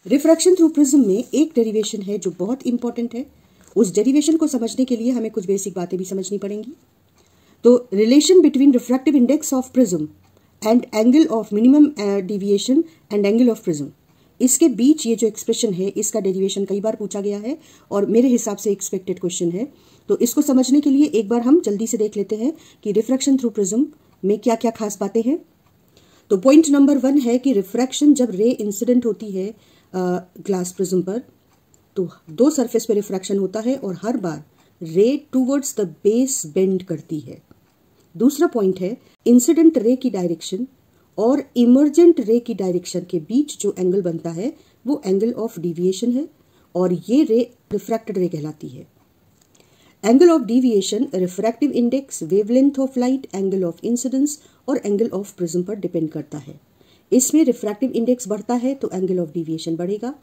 Refraction through prism में एक derivation है जो बहुत इंपॉर्टेंट है। उस डेरिवेशन को समझने के लिए हमें कुछ बेसिक बातें भी समझनी पड़ेंगी। तो relation between refractive index of prism and angle of minimum deviation and angle of prism, इसके बीच ये जो एक्सप्रेशन है इसका डेरिवेशन कई बार पूछा गया है और मेरे हिसाब से एक्सपेक्टेड क्वेश्चन है। तो इसको समझने के लिए एक बार हम जल्दी से देख लेते हैं कि रिफ्रैक्शन थ्रू प्रिज्म में क्या क्या खास बातें हैं। तो पॉइंट नंबर 1 है कि रिफ्रैक्शन जब रे इंसिडेंट होती है ग्लास प्रिज्म पर, तो दो सरफेस पे रिफ्रैक्शन होता है और हर बार रे टूवर्ड्स द बेस बेंड करती है। दूसरा पॉइंट है इंसिडेंट रे की डायरेक्शन और इमर्जेंट रे की डायरेक्शन के बीच जो एंगल बनता है वो एंगल ऑफ डिविएशन है और ये रे रिफ्रैक्टेड रे कहलाती है। Angle of deviation refractive index, wavelength of light, angle of incidence और एंगल ऑफ प्रिज्म पर डिपेंड करता है। इसमें रिफ्रैक्टिव इंडेक्स बढ़ता है तो एंगल ऑफ डिविएशन बढ़ेगा।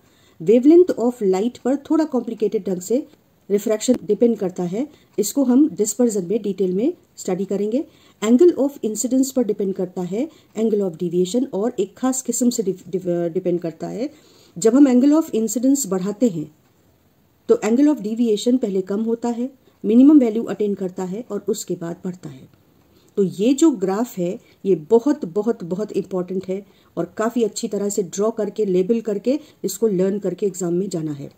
वेवलेंथ ऑफ लाइट पर थोड़ा कॉम्प्लिकेटेड ढंग से रिफ्रैक्शन डिपेंड करता है, इसको हम डिस्पर्जन में डिटेल में स्टडी करेंगे। एंगल ऑफ इंसिडेंस पर डिपेंड करता है एंगल ऑफ डिविएशन और एक खास किस्म से डिपेंड करता है। जब हम एंगल ऑफ इंसिडेंस बढ़ाते हैं तो एंगल ऑफ डिविएशन पहले कम होता है, मिनिमम वैल्यू अटेन करता है और उसके बाद बढ़ता है। तो ये जो ग्राफ है ये बहुत बहुत बहुत इंपॉर्टेंट है और काफ़ी अच्छी तरह से ड्रॉ करके लेबल करके इसको लर्न करके एग्जाम में जाना है।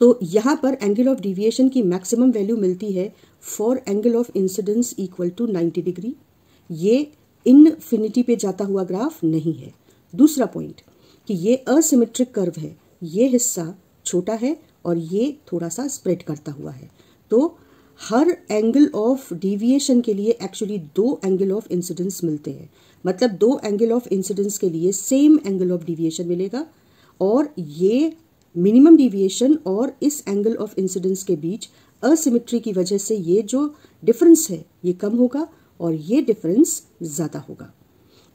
तो यहाँ पर एंगल ऑफ डिविएशन की मैक्सिमम वैल्यू मिलती है for angle of incidence equal to 90 डिग्री। ये इनफिनिटी पे जाता हुआ ग्राफ नहीं है। दूसरा पॉइंट कि ये असिमेट्रिक कर्व है, ये हिस्सा छोटा है और ये थोड़ा सा स्प्रेड करता हुआ है। तो हर एंगल ऑफ डिविएशन के लिए एक्चुअली दो एंगल ऑफ इंसिडेंस मिलते हैं, मतलब दो एंगल ऑफ इंसिडेंस के लिए सेम एंगल ऑफ डिविएशन मिलेगा और ये मिनिमम डिविएशन और इस एंगल ऑफ इंसिडेंस के बीच असिमेट्री की वजह से ये जो डिफरेंस है ये कम होगा और ये डिफरेंस ज़्यादा होगा।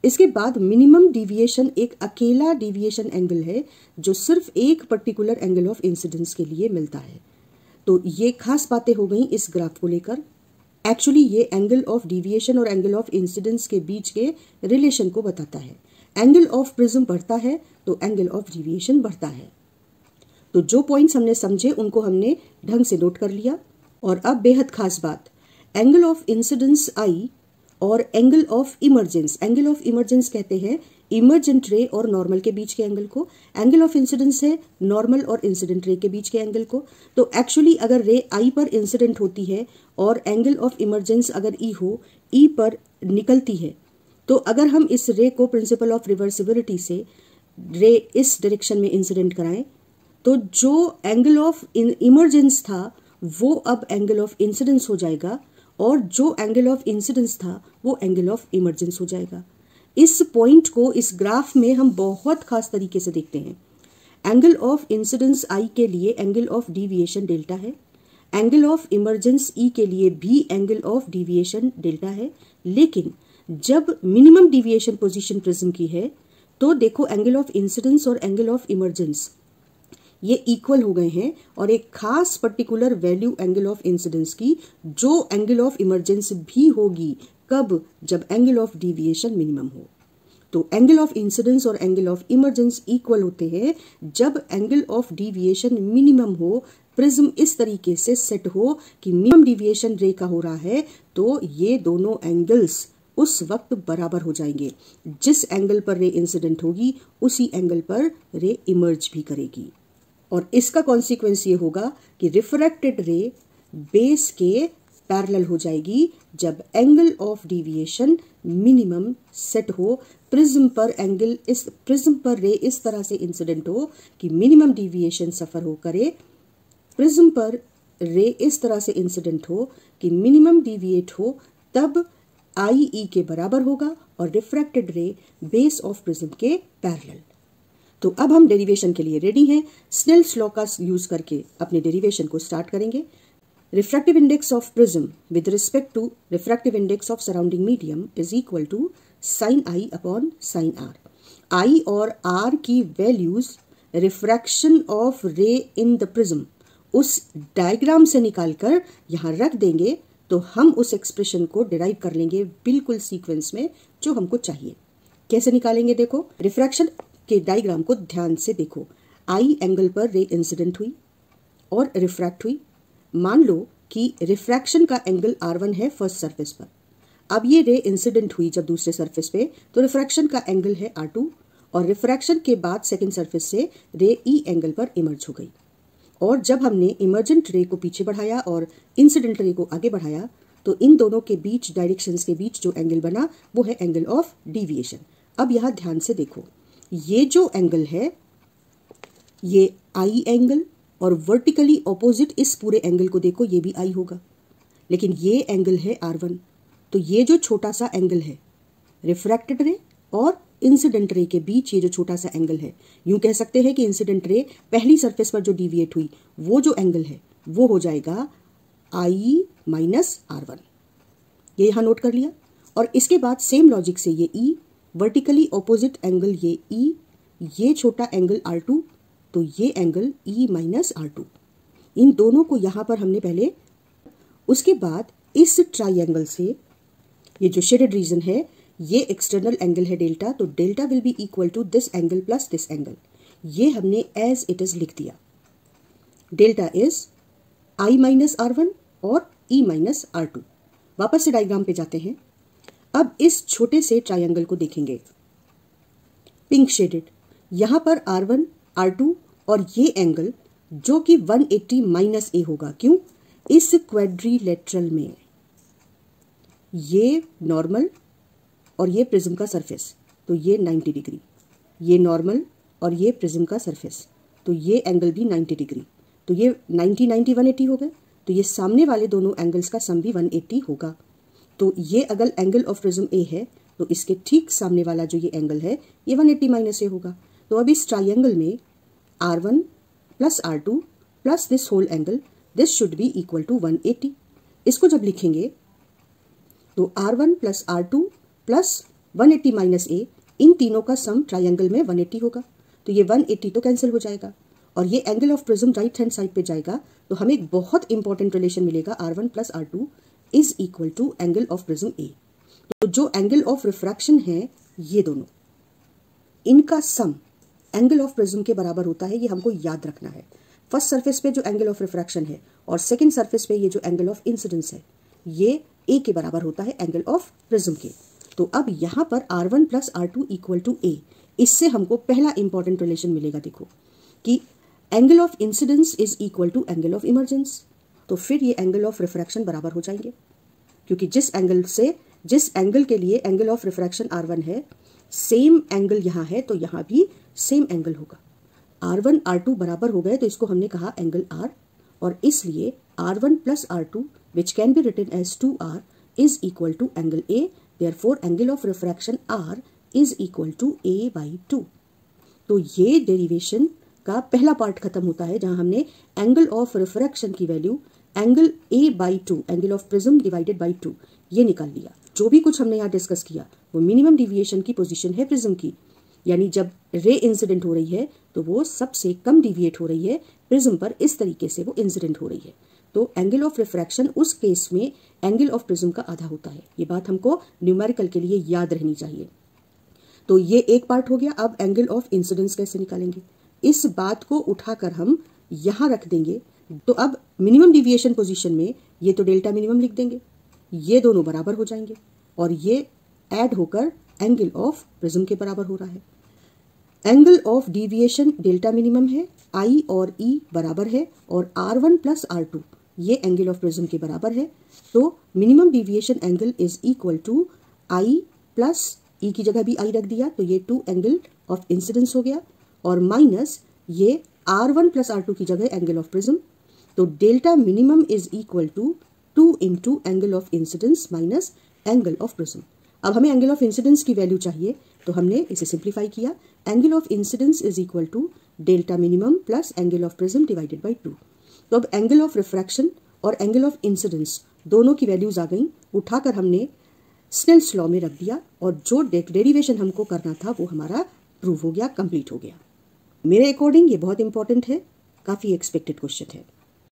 इसके बाद मिनिमम डिविएशन एक अकेला डिविएशन एंगल है जो सिर्फ एक पर्टिकुलर एंगल ऑफ इंसिडेंस के लिए मिलता है। तो ये खास बातें हो गई इस ग्राफ को लेकर। एक्चुअली ये एंगल ऑफ डिविएशन और एंगल ऑफ इंसिडेंस के बीच के रिलेशन को बताता है। एंगल ऑफ प्रिज्म बढ़ता है तो एंगल ऑफ डिविएशन बढ़ता है। तो जो पॉइंट्स हमने समझे उनको हमने ढंग से नोट कर लिया। और अब बेहद खास बात, एंगल ऑफ इंसिडेंस आई और angle of emergence. Angle of emergence कहते हैं इमर्जेंट रे और नॉर्मल के बीच के एंगल को। एंगल ऑफ इंसिडेंस है नॉर्मल और इंसिडेंट रे के बीच के एंगल को। तो एक्चुअली अगर रे आई पर इंसिडेंट होती है और एंगल ऑफ इमर्जेंस अगर ई हो, ई पर निकलती है, तो अगर हम इस रे को प्रिंसिपल ऑफ रिवर्सिबिलिटी से रे इस डायरेक्शन में इंसिडेंट कराएं तो जो एंगल ऑफ इमर्जेंस था वो अब एंगल ऑफ इंसिडेंस हो जाएगा और जो एंगल ऑफ इंसिडेंस था वो एंगल ऑफ इमर्जेंस हो जाएगा। इस पॉइंट को इस ग्राफ में हम बहुत खास तरीके से देखते हैं। एंगल ऑफ इंसिडेंस आई के लिए एंगल ऑफ डिविएशन डेल्टा है, एंगल ऑफ इमर्जेंस ई के लिए भी एंगल ऑफ डिविएशन डेल्टा है। लेकिन जब मिनिमम डिविएशन पोजीशन प्रिज्म की है तो देखो एंगल ऑफ इंसिडेंस और एंगल ऑफ इमर्जेंस ये इक्वल हो गए हैं और एक खास particular value angle of incidence की जो एंगल ऑफ इमर्जेंस भी होगी कब, जब एंगल ऑफ डिविएशन मिनिमम हो। तो एंगल ऑफ इंसिडेंस और एंगल ऑफ इमर्जेंस इक्वल होते हैं जब एंगल ऑफ डिविएशन मिनिमम हो, प्रिज्म इस तरीके से सेट हो कि मिनिमम डिविएशन रे का हो रहा है, तो ये दोनों एंगल्स उस वक्त बराबर हो जाएंगे। जिस एंगल पर रे इंसिडेंट होगी उसी एंगल पर रे इमर्ज भी करेगी और इसका कॉन्सिक्वेंस ये होगा कि रिफ्रैक्टेड रे बेस के पैरेलल हो जाएगी जब angle of deviation minimum set हो। प्रिज्म पर रे इस तरह से इंसिडेंट हो कि मिनिमम डिविएशन सफर हो करे, प्रिज्म पर रे इस तरह से इंसिडेंट हो कि मिनिमम डिविएट हो, तब आई ई के बराबर होगा और रिफ्रैक्टेड रे बेस ऑफ प्रिज्म के पैरेलल। तो अब हम डेरिवेशन के लिए रेडी हैं। स्नेल्स लॉ का यूज करके अपने डेरिवेशन को स्टार्ट करेंगे। Refractive index of prism with respect to refractive index of surrounding medium is equal to sine I upon sine R. I और आर की values refraction of ray in the prism उस diagram से निकालकर यहाँ रख देंगे तो हम उस एक्सप्रेशन को डिराइव कर लेंगे बिल्कुल सीक्वेंस में जो हमको चाहिए। कैसे निकालेंगे देखो, रिफ्रैक्शन के डायग्राम को ध्यान से देखो। आई एंगल पर रे इंसिडेंट हुई और रिफ्रैक्ट हुई। मान लो कि रिफ्रैक्शन का एंगल R1 है फर्स्ट सरफेस पर। अब ये रे इंसिडेंट हुई जब दूसरे सरफेस पे, तो रिफ्रैक्शन का एंगल है R2 और रिफ्रैक्शन के बाद सेकंड सरफेस से रे E एंगल पर इमर्ज हो गई। और जब हमने इमर्जेंट रे को पीछे बढ़ाया और इंसिडेंट रे को आगे बढ़ाया, तो इन दोनों के बीच, डायरेक्शंस के बीच जो एंगल बना वो है एंगल ऑफ डिविएशन। अब यहाँ ध्यान से देखो, ये जो एंगल है ये आई एंगल, और वर्टिकली ऑपोजिट इस पूरे एंगल को देखो, ये भी आई होगा। लेकिन ये एंगल है R1, तो ये जो छोटा सा एंगल है रिफ्रैक्टेड रे और इंसिडेंट रे के बीच, ये जो छोटा सा एंगल है, यूं कह सकते हैं कि इंसिडेंट रे पहली सरफेस पर जो डिविएट हुई वो जो एंगल है वो हो जाएगा I माइनस R1। ये यहां नोट कर लिया। और इसके बाद सेम लॉजिक से ये E, वर्टिकली ऑपोजिट एंगल ये E, ये छोटा एंगल R2, तो ये एंगल E माइनस R2। इन दोनों को यहां पर हमने पहले, उसके बाद इस ट्राइंगल से ये जो शेडेड रीजन है ये एक्सटर्नल एंगल है डेल्टा, तो delta will be equal to this angle plus this angle. ये हमने एज इट इज लिख दिया। Delta is I minus R1 और E माइनस R2। वापस से डायग्राम पे जाते हैं। अब इस छोटे से ट्राइंगल को देखेंगे, पिंक शेडेड, यहां पर R1, R2 और ये एंगल जो कि 180 माइनस ए होगा। क्यों? इस क्वाड्रिलेटरल में ये नॉर्मल और ये प्रिज्म का सरफेस, तो ये 90 डिग्री, ये नॉर्मल और ये प्रिज्म का सरफेस, तो ये एंगल भी 90 डिग्री, तो ये 90 90 180 हो गए। तो ये सामने वाले दोनों एंगल्स का सम भी 180 होगा। तो ये अगर एंगल ऑफ प्रिज्म ए है तो इसके ठीक सामने वाला जो ये एंगल है ये 180 माइनस ए होगा। तो अब इस ट्राइंगल में R1 plus R2 plus this whole angle, this should be equal to 180। इसको जब लिखेंगे तो R1 plus R2 plus 180 minus A, इन तीनों का सम ट्राइंगल में 180 होगा। तो ये 180 तो कैंसिल हो जाएगा और ये angle of prism right hand side पे जाएगा। तो हमें एक बहुत इंपॉर्टेंट रिलेशन मिलेगा, R1 plus R2 is equal to angle of prism A. तो जो एंगल ऑफ रिफ्रैक्शन है ये दोनों, इनका सम एंगल ऑफ प्रिज्म के बराबर होता है। ये हमको याद रखना है। फर्स्ट सरफेस पे जो एंगल ऑफ रिफ्रैक्शन है और सेकंड सरफेस पे ये जो एंगल ऑफ इंसिडेंस है ये ए के बराबर होता है एंगल ऑफ प्रिज्म के। तो अब यहां पर R1 plus R2 equal to ए, इससे हमको पहला इंपॉर्टेंट रिलेशन मिलेगा। देखो कि angle of incidence is equal to angle of emergence, तो फिर ये एंगल ऑफ रिफ्रैक्शन बराबर हो जाएंगे, क्योंकि जिस एंगल के लिए एंगल ऑफ रिफ्रैक्शन R1 है, सेम एंगल यहां है, तो यहां भी सेम एंगल होगा। R1 R2 बराबर हो गए तो इसको हमने कहा एंगल R, और इसलिए R1 plus R2 which can be written as 2R is equal to angle A, therefore angle of refraction R is equal to A/2। तो ये डेरिवेशन का पहला पार्ट खत्म होता है जहां हमने एंगल ऑफ रिफ्रैक्शन की value angle A/2, angle of prism divided by 2, ये निकाल लिया। जो भी कुछ हमने यहाँ डिस्कस किया वो मिनिमम डिविएशन की पोजीशन है प्रिज्म की, यानी जब रे इंसिडेंट हो रही है तो वो सबसे कम डिविएट हो रही है प्रिज्म पर, इस तरीके से वो इंसिडेंट हो रही है। तो एंगल ऑफ रिफ्रैक्शन उस केस में एंगल ऑफ प्रिज्म का आधा होता है। ये बात हमको न्यूमेरिकल के लिए याद रहनी चाहिए। तो ये एक पार्ट हो गया। अब एंगल ऑफ इंसिडेंस कैसे निकालेंगे, इस बात को उठाकर हम यहां रख देंगे। तो अब मिनिमम डिविएशन पोजीशन में ये तो डेल्टा मिनिमम लिख देंगे, ये दोनों बराबर हो जाएंगे और ये ऐड होकर एंगल ऑफ प्रिज्म के बराबर हो रहा है। Angle of deviation delta minimum है, I और E बराबर है, और R1 प्लस R2 ये एंगल ऑफ प्रिज्म के बराबर है। तो minimum deviation angle is equal to I plus E की जगह भी I रख दिया, तो ये 2 एंगल ऑफ इंसिडेंस हो गया, और माइनस ये R1 प्लस R2 की जगह एंगल ऑफ प्रिज्म। तो delta minimum is equal to 2 into angle of incidence minus angle of prism. अब हमें एंगल ऑफ इंसिडेंस की वैल्यू चाहिए, तो हमने इसे सिंप्लीफाई किया। Angle of incidence is equal to delta minimum plus angle of prism divided by 2। तो अब एंगल ऑफ रिफ्रैक्शन और एंगल ऑफ इंसिडेंस दोनों की वैल्यूज आ गई, उठाकर हमने स्नेल्स लॉ में रख दिया, और जो डेरिवेशन हमको करना था वो हमारा प्रूव हो गया, कंप्लीट हो गया। मेरे अकॉर्डिंग ये बहुत इंपॉर्टेंट है, काफी एक्सपेक्टेड क्वेश्चन है।